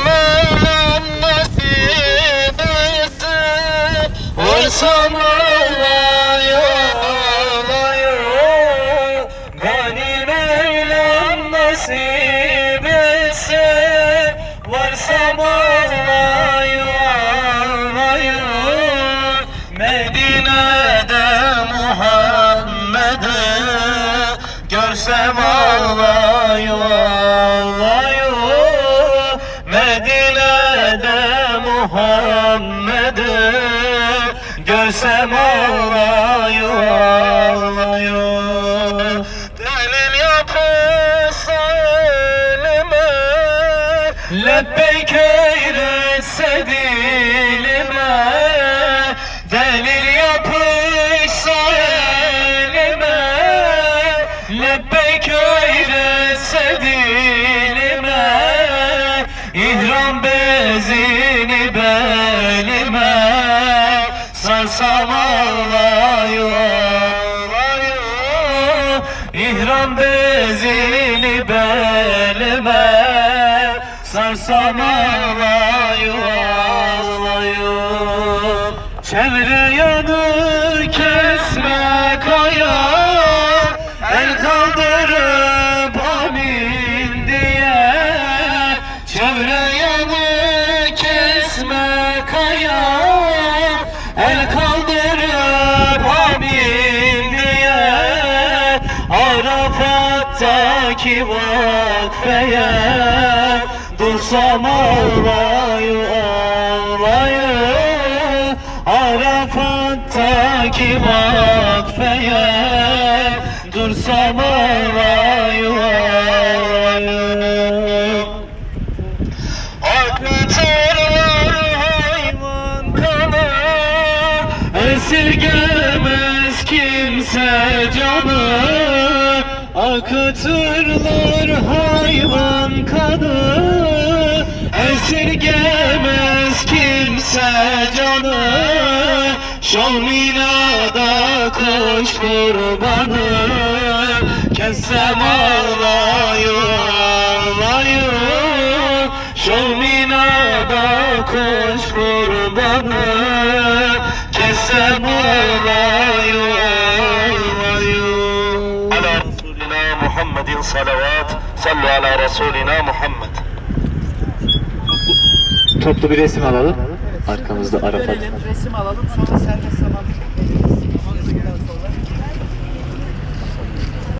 Mevlam nasip etse varsam ağlaya ağlaya. Gani Mevlam nasip etse varsam ağlaya ağlaya. Medine'de Muhammed'i görsem ağlaya ağlaya. Medine'de Muhammed'i görsem ağlaya ağlaya. Delil yapılsa elime, lebbeyk eylese dilime. Delil yapılsa elime, lebbeyk eylese dilime. İhram bezini belime sarsam ağlaya ağlaya. İhram bezini belime sarsam ağlaya ağlaya. Çevre yanır kesme kaya, el kaldırıp amin diye. Çevre yanır kesme kaya, el kaldırıp amin diye. Arafat'taki vakfeye dursam ağlaya ağlaya. Arafat'taki vakfeye dursam ağlaya ağlaya. Akıtırlar hayvan kanı, esirgemez kimse canı. Akıtırlar hayvan kanı, esirgemez kimse canı. Şalmina'da koş kurbanı, kessem ağlaya ağlaya. Şalmina'da koş kurbanı, kessem ağlaya ağlaya. Ala Resulina Muhammedin salavat, sallu ala Resulina Muhammed. Toplu bir resim alalım. Arkamızda Arafat. Resim alalım, sonra serbest